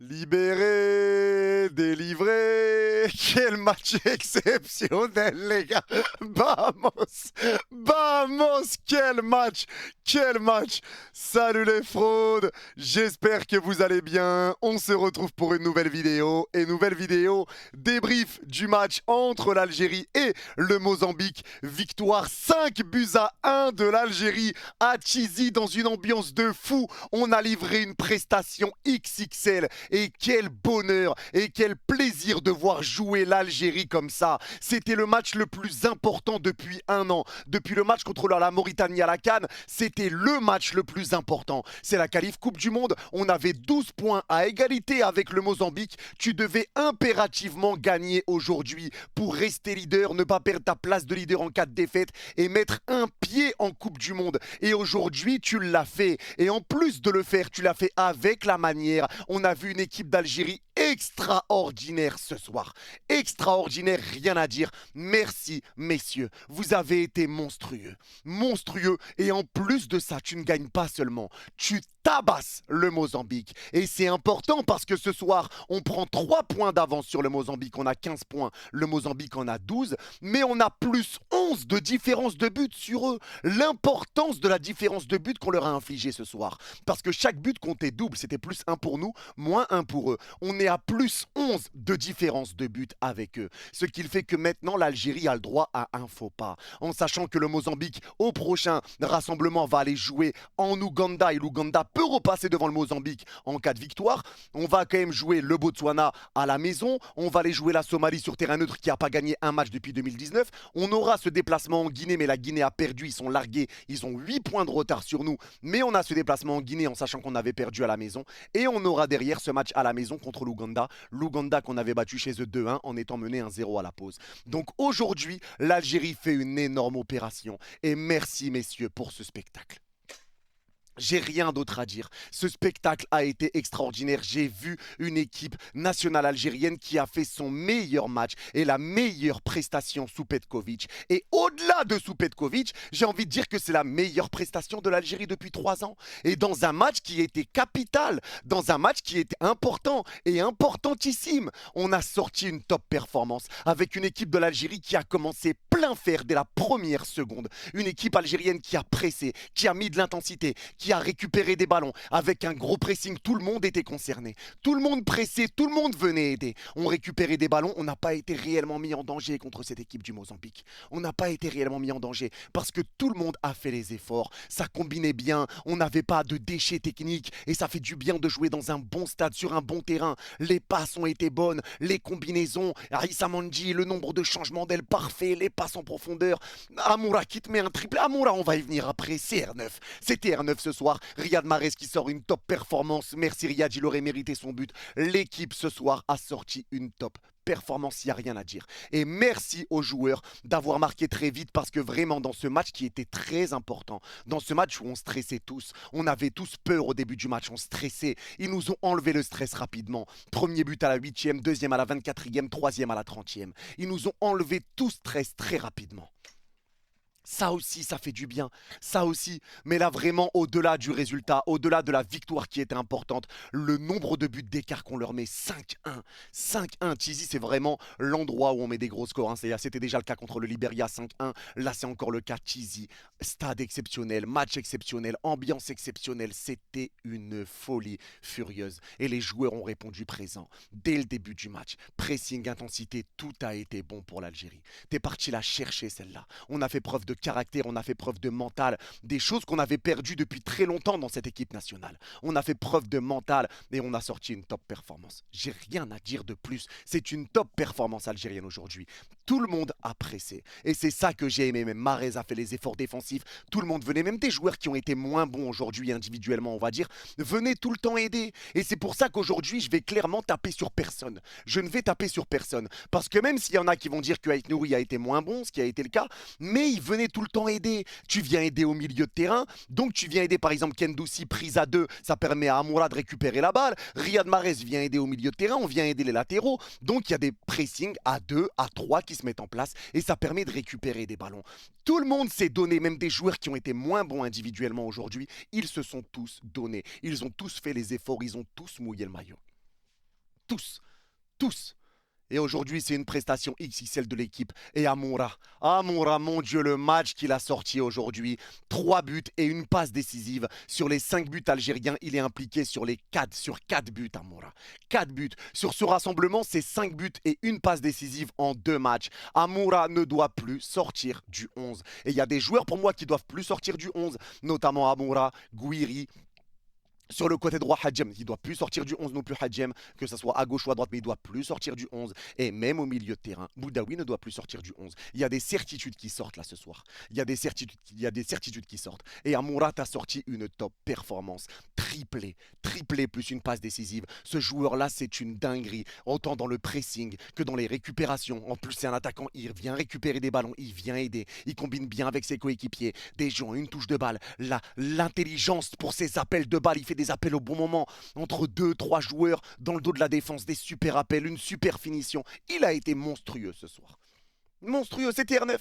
Libéré, délivré, quel match exceptionnel les gars. Vamos, vamos, quel match. Salut les fraudes, j'espère que vous allez bien. On se retrouve pour une nouvelle vidéo débrief du match entre l'Algérie et le Mozambique. Victoire 5-1 de l'Algérie à Tizi dans une ambiance de fou. On a livré une prestation XXL. Et quel bonheur et quel plaisir de voir jouer l'Algérie comme ça. C'était le match le plus important depuis un an. Depuis le match contre la Mauritanie à la CAN, c'était le match le plus important. C'est la qualif Coupe du Monde. On avait 12 points à égalité avec le Mozambique. Tu devais impérativement gagner aujourd'hui pour rester leader, ne pas perdre ta place de leader en cas de défaite et mettre un pied en Coupe du Monde. Et aujourd'hui, tu l'as fait. Et en plus de le faire, tu l'as fait avec la manière. On a vu une équipe d'Algérie extraordinaire ce soir. Extraordinaire, rien à dire. Merci, messieurs. Vous avez été monstrueux. Monstrueux. Et en plus de ça, tu ne gagnes pas seulement. Tu tabasses le Mozambique. Et c'est important parce que ce soir, on prend 3 points d'avance sur le Mozambique. On a 15 points. Le Mozambique en a 12. Mais on a plus 11 de différence de but sur eux. L'importance de la différence de but qu'on leur a infligée ce soir. Parce que chaque but comptait double. C'était plus 1 pour nous, moins 1 pour eux. On est à plus 11 de différence de but avec eux. Ce qui fait que maintenant, l'Algérie a le droit à un faux pas. En sachant que le Mozambique, au prochain rassemblement, va aller jouer en Ouganda. Et l'Ouganda peut repasser devant le Mozambique en cas de victoire. On va quand même jouer le Botswana à la maison. On va aller jouer la Somalie sur terrain neutre qui n'a pas gagné un match depuis 2019. On aura ce déplacement en Guinée, mais la Guinée a perdu. Ils sont largués. Ils ont 8 points de retard sur nous. Mais on a ce déplacement en Guinée en sachant qu'on avait perdu à la maison. Et on aura derrière ce match à la maison contre l'Ouganda. L'Ouganda qu'on avait battu chez eux 2-1 en étant mené 1-0 à la pause. Donc aujourd'hui, l'Algérie fait une énorme opération. Et merci messieurs pour ce spectacle. J'ai rien d'autre à dire. Ce spectacle a été extraordinaire. J'ai vu une équipe nationale algérienne qui a fait son meilleur match et la meilleure prestation sous Petkovic. Et au-delà de sous Petkovic, j'ai envie de dire que c'est la meilleure prestation de l'Algérie depuis 3 ans. Et dans un match qui était capital, dans un match qui était important et importantissime, on a sorti une top performance avec une équipe de l'Algérie qui a commencé plein fer dès la première seconde. Une équipe algérienne qui a pressé, qui a mis de l'intensité, qui a récupéré des ballons avec un gros pressing. Tout le monde était concerné. Tout le monde pressait, tout le monde venait aider. On récupérait des ballons. On n'a pas été réellement mis en danger contre cette équipe du Mozambique. On n'a pas été réellement mis en danger parce que tout le monde a fait les efforts. Ça combinait bien. On n'avait pas de déchets techniques et ça fait du bien de jouer dans un bon stade, sur un bon terrain. Les passes ont été bonnes, les combinaisons, Aïssa Mandji, le nombre de changements d'aile parfait, les passes en profondeur. Amoura qui te met un triplé. Amoura, on va y venir après. C'est R9. C'était R9 ce soir. Riyad Mahrez qui sort une top performance. Merci Riyad, il aurait mérité son but. L'équipe ce soir a sorti une top performance, il n'y a rien à dire. Et merci aux joueurs d'avoir marqué très vite parce que vraiment dans ce match qui était très important, dans ce match où on stressait tous, on avait tous peur au début du match, on stressait, ils nous ont enlevé le stress rapidement. Premier but à la 8e, deuxième à la 24e, troisième à la 30e. Ils nous ont enlevé tout stress très rapidement. Ça aussi, ça fait du bien. Ça aussi. Mais là, vraiment, au-delà du résultat, au-delà de la victoire qui était importante, le nombre de buts d'écart qu'on leur met, 5-1. 5-1. Tizi, c'est vraiment l'endroit où on met des gros scores. Hein. C'était déjà le cas contre le Liberia, 5-1. Là, c'est encore le cas. Tizi. Stade exceptionnel, match exceptionnel, ambiance exceptionnelle. C'était une folie furieuse. Et les joueurs ont répondu présent. Dès le début du match, pressing, intensité, tout a été bon pour l'Algérie. T'es parti la chercher, celle-là. On a fait preuve de caractère, on a fait preuve de mental, des choses qu'on avait perdues depuis très longtemps dans cette équipe nationale. On a fait preuve de mental et on a sorti une top performance. J'ai rien à dire de plus. C'est une top performance algérienne aujourd'hui. Tout le monde a pressé. Et c'est ça que j'ai aimé. Même Mahrez a fait les efforts défensifs. Tout le monde venait, même des joueurs qui ont été moins bons aujourd'hui individuellement, on va dire, venaient tout le temps aider. Et c'est pour ça qu'aujourd'hui, je vais clairement taper sur personne. Je ne vais taper sur personne. Parce que même s'il y en a qui vont dire que Ait Nouri a été moins bon, ce qui a été le cas, mais il venait tout le temps aider. Tu viens aider au milieu de terrain, donc tu viens aider par exemple Kendoussi prise à 2, ça permet à Amoura de récupérer la balle. Riyad Mahrez vient aider au milieu de terrain, on vient aider les latéraux. Donc il y a des pressings à 2, à 3 qui se mettent en place et ça permet de récupérer des ballons. Tout le monde s'est donné, même des joueurs qui ont été moins bons individuellement aujourd'hui, ils se sont tous donnés. Ils ont tous fait les efforts, ils ont tous mouillé le maillot. tous, tous. Et aujourd'hui, c'est une prestation XXL de l'équipe. Et Amoura, Amoura, mon Dieu, le match qu'il a sorti aujourd'hui. 3 buts et une passe décisive. Sur les 5 buts algériens, il est impliqué sur 4 buts, Amoura. 4 buts. Sur ce rassemblement, c'est 5 buts et une passe décisive en 2 matchs. Amoura ne doit plus sortir du 11. Et il y a des joueurs pour moi qui doivent plus sortir du 11, notamment Amoura, Gouiri. Sur le côté droit, Hadjem, il ne doit plus sortir du 11 non plus, Hadjem, que ce soit à gauche ou à droite, mais il ne doit plus sortir du 11. Et même au milieu de terrain, Boudaoui ne doit plus sortir du 11. Il y a des certitudes qui sortent là ce soir. Il y a des certitudes qui sortent. Et Amoura a sorti une top performance. Triplé plus une passe décisive. Ce joueur-là, c'est une dinguerie. Autant dans le pressing que dans les récupérations. En plus, c'est un attaquant, il vient récupérer des ballons, il vient aider. Il combine bien avec ses coéquipiers. Des gens, une touche de balle. L'intelligence pour ses appels de balle, il fait des appels au bon moment, entre 2-3 joueurs dans le dos de la défense, des super appels, une super finition. Il a été monstrueux ce soir. Monstrueux, c'était R9.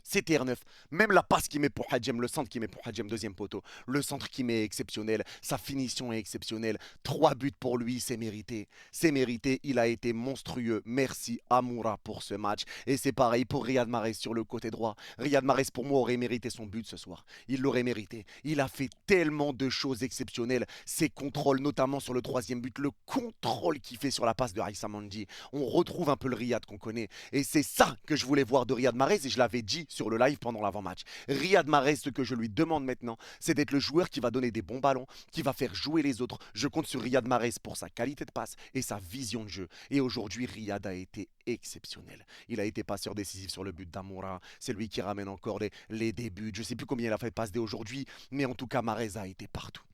C'était R9. Même la passe qu'il met pour Hadjem, le centre qu'il met pour Hadjem, deuxième poteau. Le centre qu'il met est exceptionnel. Sa finition est exceptionnelle. 3 buts pour lui, c'est mérité. C'est mérité. Il a été monstrueux. Merci Amoura pour ce match. Et c'est pareil pour Riyad Mahrez sur le côté droit. Riyad Mahrez, pour moi, aurait mérité son but ce soir. Il l'aurait mérité. Il a fait tellement de choses exceptionnelles. Ses contrôles, notamment sur le 3e but. Le contrôle qu'il fait sur la passe de Aïssa Mandi. On retrouve un peu le Riyad qu'on connaît. Et c'est ça que je voulais voir de Riyad Mahrez. Et je l'avais dit sur le live pendant l'avant-match. Riyad Mahrez, ce que je lui demande maintenant, c'est d'être le joueur qui va donner des bons ballons, qui va faire jouer les autres. Je compte sur Riyad Mahrez pour sa qualité de passe et sa vision de jeu. Et aujourd'hui, Riyad a été exceptionnel. Il a été passeur décisif sur le but d'Amoura. C'est lui qui ramène encore les débuts. Je ne sais plus combien il a fait de passes dès aujourd'hui, mais en tout cas, Mahrez a été partout.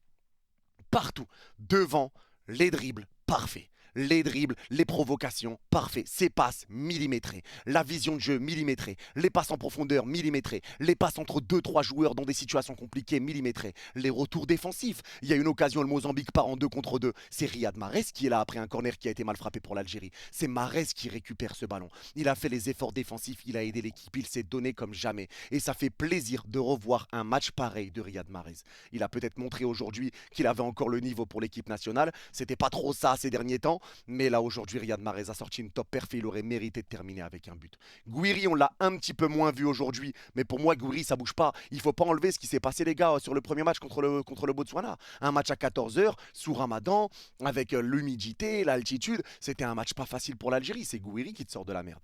Partout. Devant, les dribbles, parfait. Les dribbles, les provocations, parfait. Ses passes, millimétrées. La vision de jeu, millimétrée. Les passes en profondeur, millimétrées. Les passes entre 2-3 joueurs dans des situations compliquées, millimétrées. Les retours défensifs. Il y a une occasion, le Mozambique part en 2 contre 2. C'est Riyad Mahrez qui est là après un corner qui a été mal frappé pour l'Algérie. C'est Mahrez qui récupère ce ballon. Il a fait les efforts défensifs, il a aidé l'équipe, il s'est donné comme jamais. Et ça fait plaisir de revoir un match pareil de Riyad Mahrez. Il a peut-être montré aujourd'hui qu'il avait encore le niveau pour l'équipe nationale. C'était pas trop ça ces derniers temps. Mais là, aujourd'hui, Riyad Mahrez a sorti une top perf et il aurait mérité de terminer avec un but. Gouiri, on l'a un petit peu moins vu aujourd'hui. Mais pour moi, Gouiri, ça bouge pas. Il faut pas enlever ce qui s'est passé, les gars, sur le premier match contre le Botswana. Un match à 14h, sous Ramadan, avec l'humidité, l'altitude. C'était un match pas facile pour l'Algérie. C'est Gouiri qui te sort de la merde.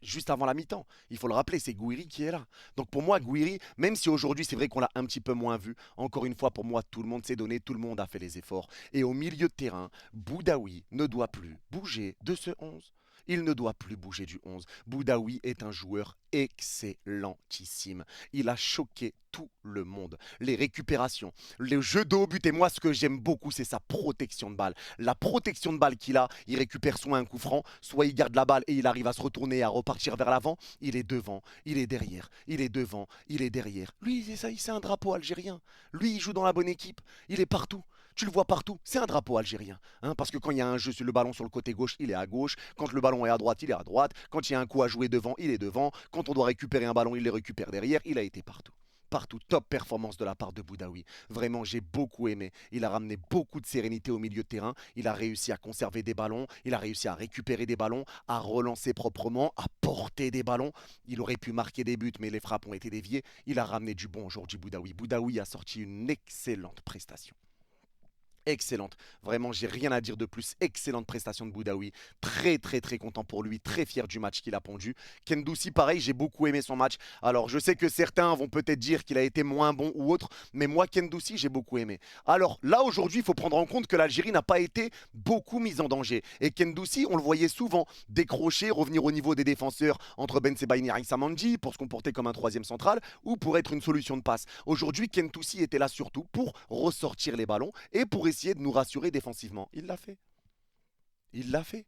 Juste avant la mi-temps. Il faut le rappeler, c'est Gouiri qui est là. Donc pour moi, Gouiri, même si aujourd'hui c'est vrai qu'on l'a un petit peu moins vu, encore une fois, pour moi, tout le monde s'est donné, tout le monde a fait les efforts. Et au milieu de terrain, Boudaoui ne doit plus bouger de ce 11. Il ne doit plus bouger du 11. Boudaoui est un joueur excellentissime. Il a choqué tout le monde. Les récupérations, le jeu de haut but. Et moi, ce que j'aime beaucoup, c'est sa protection de balle. La protection de balle qu'il a, il récupère soit un coup franc, soit il garde la balle et il arrive à se retourner et à repartir vers l'avant. Il est devant, il est derrière, il est devant, il est derrière. Lui, c'est un drapeau algérien. Lui, il joue dans la bonne équipe. Il est partout. Tu le vois partout, c'est un drapeau algérien. Hein, parce que quand il y a un jeu sur le ballon sur le côté gauche, il est à gauche. Quand le ballon est à droite, il est à droite. Quand il y a un coup à jouer devant, il est devant. Quand on doit récupérer un ballon, il les récupère derrière. Il a été partout. Partout, top performance de la part de Boudaoui. Vraiment, j'ai beaucoup aimé. Il a ramené beaucoup de sérénité au milieu de terrain. Il a réussi à conserver des ballons. Il a réussi à récupérer des ballons, à relancer proprement, à porter des ballons. Il aurait pu marquer des buts, mais les frappes ont été déviées. Il a ramené du bon aujourd'hui, Boudaoui. Boudaoui a sorti une excellente prestation. Excellente. Vraiment, j'ai rien à dire de plus. Excellente prestation de Boudaoui. Très, très, très content pour lui. Très fier du match qu'il a pondu. Kendoussi, pareil, j'ai beaucoup aimé son match. Alors, je sais que certains vont peut-être dire qu'il a été moins bon ou autre, mais moi, Kendoussi, j'ai beaucoup aimé. Alors, là, aujourd'hui, il faut prendre en compte que l'Algérie n'a pas été beaucoup mise en danger. Et Kendoussi, on le voyait souvent décrocher, revenir au niveau des défenseurs entre Ben Sebaini et Aïssa Mandi pour se comporter comme un 3e central ou pour être une solution de passe. Aujourd'hui, Kendoussi était là surtout pour ressortir les ballons et pour essayer de nous rassurer défensivement. Il l'a fait. Il l'a fait.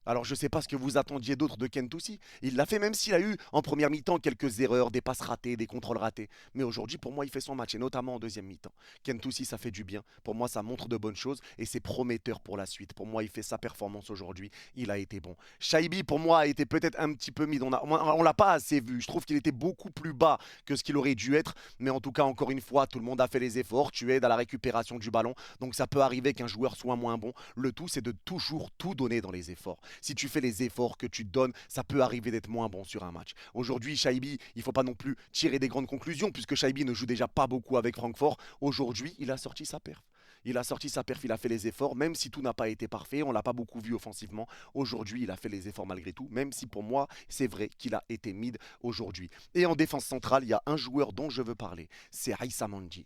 Alors je sais pas ce que vous attendiez d'autre de Kentoussi. Il l'a fait même s'il a eu en première mi-temps quelques erreurs, des passes ratées, des contrôles ratés. Mais aujourd'hui pour moi il fait son match et notamment en deuxième mi-temps. Kentoussi ça fait du bien. Pour moi ça montre de bonnes choses et c'est prometteur pour la suite. Pour moi il fait sa performance aujourd'hui. Il a été bon. Shaibi pour moi a été peut-être un petit peu mis. On l'a pas assez vu. Je trouve qu'il était beaucoup plus bas que ce qu'il aurait dû être. Mais en tout cas encore une fois tout le monde a fait les efforts. Tu aides à la récupération du ballon. Donc ça peut arriver qu'un joueur soit moins bon. Le tout c'est de toujours tout donner dans les efforts. Si tu fais les efforts que tu te donnes, ça peut arriver d'être moins bon sur un match. Aujourd'hui, Shaibi, il ne faut pas non plus tirer des grandes conclusions, puisque Shaibi ne joue déjà pas beaucoup avec Francfort. Aujourd'hui, il a sorti sa perf. Il a sorti sa perf, il a fait les efforts, même si tout n'a pas été parfait, on l'a pas beaucoup vu offensivement. Aujourd'hui, il a fait les efforts malgré tout, même si pour moi, c'est vrai qu'il a été mid aujourd'hui. Et en défense centrale, il y a un joueur dont je veux parler, c'est Aïssa Mandi.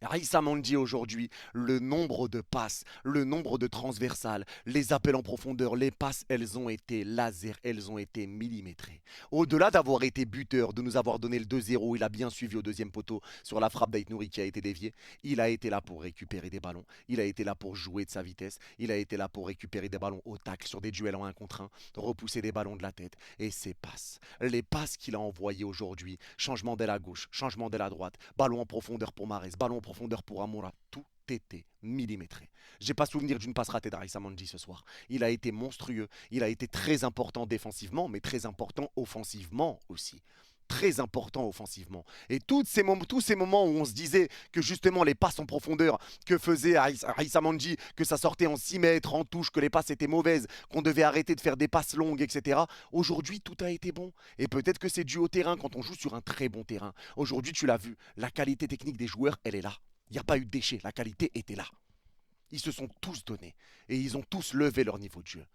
Raïssa Mandi aujourd'hui, le nombre de passes, le nombre de transversales, les appels en profondeur, les passes, elles ont été laser, elles ont été millimétrées. Au-delà d'avoir été buteur, de nous avoir donné le 2-0, il a bien suivi au deuxième poteau sur la frappe d'Aït Nouri qui a été déviée. Il a été là pour récupérer des ballons, il a été là pour jouer de sa vitesse, il a été là pour récupérer des ballons au tacle sur des duels en 1 contre 1, repousser des ballons de la tête. Et ses passes, les passes qu'il a envoyées aujourd'hui, changement d'aile à gauche, changement d'aile à droite, ballon en profondeur pour Mahrez, ballon en profondeur pour Amoura, tout était millimétré. J'ai pas souvenir d'une passe ratée d'Arissa Mandi ce soir. Il a été monstrueux, il a été très important défensivement, mais très important offensivement aussi. Très important offensivement. Et tous ces moments où on se disait que justement les passes en profondeur que faisait Aïssa Mandi, que ça sortait en 6 mètres, en touche, que les passes étaient mauvaises, qu'on devait arrêter de faire des passes longues, etc. Aujourd'hui, tout a été bon. Et peut-être que c'est dû au terrain quand on joue sur un très bon terrain. Aujourd'hui, tu l'as vu, la qualité technique des joueurs, elle est là. Il n'y a pas eu de déchet, la qualité était là. Ils se sont tous donnés et ils ont tous levé leur niveau de jeu.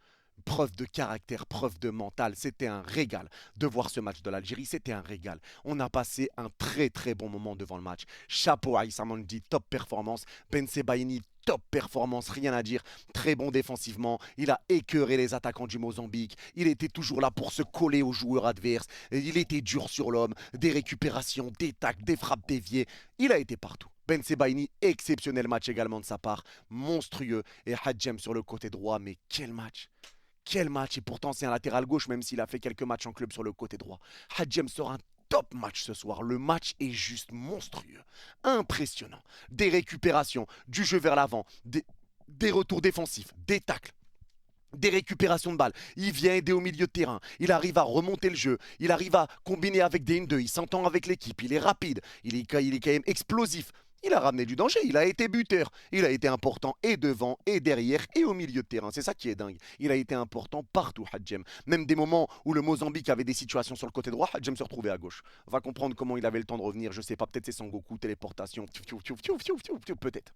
Preuve de caractère, preuve de mental, c'était un régal de voir ce match de l'Algérie, c'était un régal. On a passé un très très bon moment devant le match. Chapeau à Issa Mandi, top performance. Ben Sebaini, top performance, rien à dire. Très bon défensivement. Il a écœuré les attaquants du Mozambique. Il était toujours là pour se coller aux joueurs adverses. Il était dur sur l'homme. Des récupérations, des tacles, des frappes déviées. Il a été partout. Ben Sebaini, exceptionnel match également de sa part. Monstrueux. Et Hadjem sur le côté droit. Mais quel match! Quel match! Et pourtant, c'est un latéral gauche, même s'il a fait quelques matchs en club sur le côté droit. Hadjem sort un top match ce soir. Le match est juste monstrueux. Impressionnant. Des récupérations, du jeu vers l'avant, des retours défensifs, des tacles. Des récupérations de balles, il vient aider au milieu de terrain, il arrive à remonter le jeu, il arrive à combiner avec des 1-2, il s'entend avec l'équipe, il est rapide, il est quand même explosif. Il a ramené du danger, il a été buteur, il a été important et devant et derrière et au milieu de terrain. C'est ça qui est dingue. Il a été important partout, Hadjem. Même des moments où le Mozambique avait des situations sur le côté droit, Hadjem se retrouvait à gauche. Va comprendre comment il avait le temps de revenir, je sais pas, peut-être c'est Sangoku, téléportation, peut-être.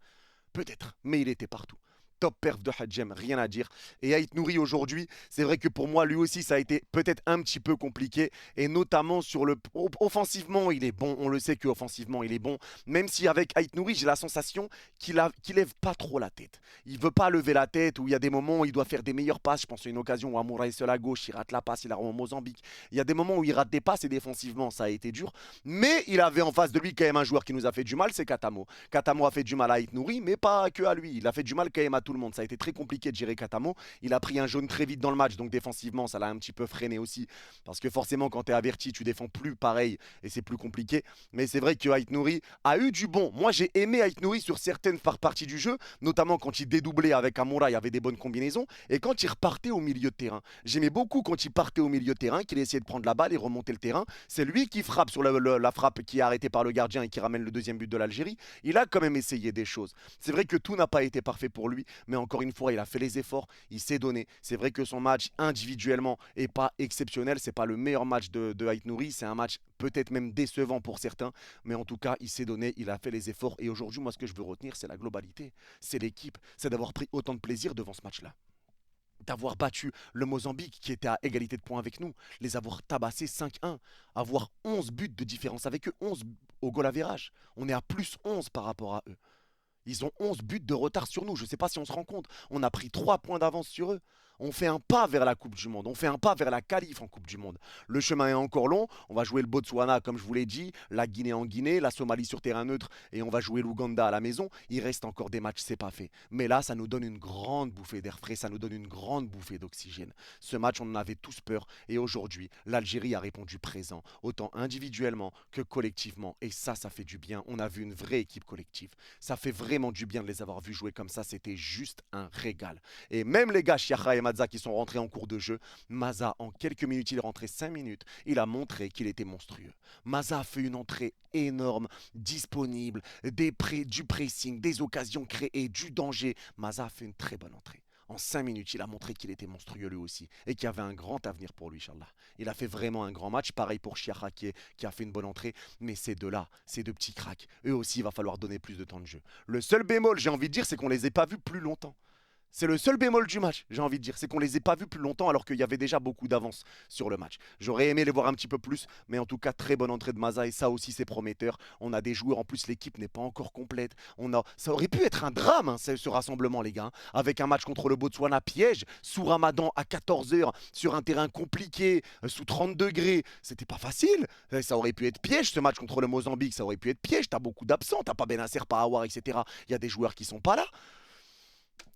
Peut-être, mais il était partout. Top perf de Hadjem, rien à dire. Et Aït Nouri aujourd'hui, c'est vrai que pour moi, lui aussi, ça a été peut-être un petit peu compliqué. Et notamment sur le. Offensivement, il est bon. On le sait qu'offensivement, il est bon. Même si avec Aït Nouri, j'ai la sensation qu'il lève pas trop la tête. Il veut pas lever la tête, où il y a des moments où il doit faire des meilleures passes. Je pense à une occasion où Amoura est seul à gauche, il rate la passe, il a au Mozambique. Il y a des moments où il rate des passes et défensivement, ça a été dur. Mais il avait en face de lui quand même un joueur qui nous a fait du mal, c'est Katamo. Katamo a fait du mal à Aït Nouri, mais pas que à lui. Il a fait du mal quand même à tout le monde. Ça a été très compliqué de gérer Katamo. Il a pris un jaune très vite dans le match, donc défensivement, ça l'a un petit peu freiné aussi. Parce que forcément, quand tu es averti, tu défends plus pareil et c'est plus compliqué. Mais c'est vrai que Aït Nouri a eu du bon. Moi, j'ai aimé Aït Nouri sur certaines parties du jeu, notamment quand il dédoublait avec Amoura, il y avait des bonnes combinaisons. Et quand il repartait au milieu de terrain. J'aimais beaucoup quand il partait au milieu de terrain, qu'il essayait de prendre la balle et remonter le terrain. C'est lui qui frappe sur la frappe qui est arrêtée par le gardien et qui ramène le deuxième but de l'Algérie. Il a quand même essayé des choses. C'est vrai que tout n'a pas été parfait pour lui, mais encore une fois, il a fait les efforts, il s'est donné. C'est vrai que son match individuellement est pas exceptionnel, c'est pas le meilleur match de Aït Nouri, c'est un match peut-être même décevant pour certains, mais en tout cas, il s'est donné, il a fait les efforts. Et aujourd'hui, moi, ce que je veux retenir, c'est la globalité, c'est l'équipe, c'est d'avoir pris autant de plaisir devant ce match-là. D'avoir battu le Mozambique qui était à égalité de points avec nous, les avoir tabassés 5-1, avoir 11 buts de différence avec eux, 11 au goal average. On est à plus 11 par rapport à eux. Ils ont 11 buts de retard sur nous. Je ne sais pas si on se rend compte. On a pris 3 points d'avance sur eux. On fait un pas vers la Coupe du Monde. On fait un pas vers la qualif en Coupe du Monde. Le chemin est encore long. On va jouer le Botswana, comme je vous l'ai dit, la Guinée en Guinée, la Somalie sur terrain neutre et on va jouer l'Ouganda à la maison. Il reste encore des matchs, c'est pas fait. Mais là, ça nous donne une grande bouffée d'air frais, ça nous donne une grande bouffée d'oxygène. Ce match, on en avait tous peur et aujourd'hui, l'Algérie a répondu présent, autant individuellement que collectivement. Et ça fait du bien. On a vu une vraie équipe collective. Ça fait vraiment du bien de les avoir vus jouer comme ça. C'était juste un régal. Et même les gars, Chiacha et Mazza, qui sont rentrés en cours de jeu, Mazza, en quelques minutes, il est rentré 5 minutes. Il a montré qu'il était monstrueux. Mazza a fait une entrée énorme, disponible, du pressing, des occasions créées, du danger. Mazza a fait une très bonne entrée. En 5 minutes, il a montré qu'il était monstrueux lui aussi et qu'il y avait un grand avenir pour lui, Inch'Allah. Il a fait vraiment un grand match. Pareil pour Chiacha qui a fait une bonne entrée. Mais ces deux-là, ces deux petits cracks, eux aussi, il va falloir donner plus de temps de jeu. Le seul bémol, j'ai envie de dire, c'est qu'on ne les ait pas vus plus longtemps. C'est le seul bémol du match, j'ai envie de dire. C'est qu'on les ait pas vus plus longtemps alors qu'il y avait déjà beaucoup d'avance sur le match. J'aurais aimé les voir un petit peu plus, mais en tout cas, très bonne entrée de Mazza et ça aussi, c'est prometteur. On a des joueurs, en plus, l'équipe n'est pas encore complète. Ça aurait pu être un drame, hein, ce rassemblement, les gars. Avec un match contre le Botswana piège, sous Ramadan à 14 h, sur un terrain compliqué, sous 30 degrés. C'était pas facile. Ça aurait pu être piège, ce match contre le Mozambique. Ça aurait pu être piège. T'as beaucoup d'absents, t'as pas Benasser, pas Aouar, etc. Il y a des joueurs qui sont pas là.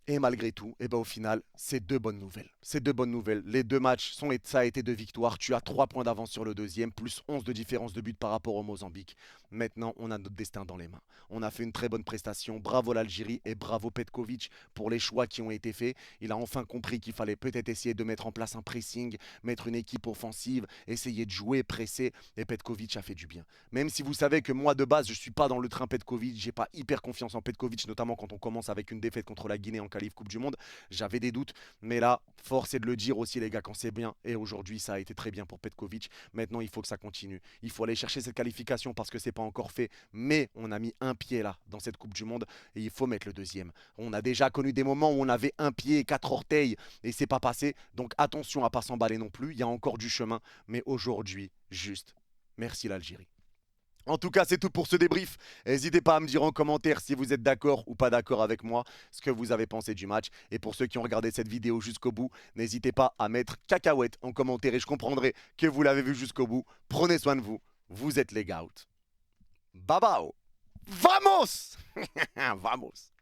Et malgré tout, eh ben au final, c'est deux bonnes nouvelles. C'est deux bonnes nouvelles. Les deux matchs, ça a été deux victoires. Tu as 3 points d'avance sur le deuxième, plus 11 de différence de but par rapport au Mozambique. Maintenant, on a notre destin dans les mains. On a fait une très bonne prestation. Bravo l'Algérie et bravo Petkovic pour les choix qui ont été faits. Il a enfin compris qu'il fallait peut-être essayer de mettre en place un pressing, mettre une équipe offensive, essayer de jouer, presser. Et Petkovic a fait du bien. Même si vous savez que moi, de base, je ne suis pas dans le train Petkovic. J'ai pas hyper confiance en Petkovic, notamment quand on commence avec une défaite contre la Guinée en qualif Coupe du Monde. J'avais des doutes, mais là, force est de le dire aussi, les gars, quand c'est bien. Et aujourd'hui, ça a été très bien pour Petkovic. Maintenant, il faut que ça continue. Il faut aller chercher cette qualification parce que c'est pas encore fait. Mais on a mis un pied là dans cette Coupe du Monde et il faut mettre le deuxième. On a déjà connu des moments où on avait un pied et 4 orteils et c'est pas passé. Donc attention à pas s'emballer non plus. Il y a encore du chemin. Mais aujourd'hui, juste, merci l'Algérie. En tout cas, c'est tout pour ce débrief. N'hésitez pas à me dire en commentaire si vous êtes d'accord ou pas d'accord avec moi, ce que vous avez pensé du match. Et pour ceux qui ont regardé cette vidéo jusqu'au bout, n'hésitez pas à mettre cacahuète en commentaire et je comprendrai que vous l'avez vu jusqu'au bout. Prenez soin de vous. Vous êtes les gouts. Bye bye. Vamos. Vamos.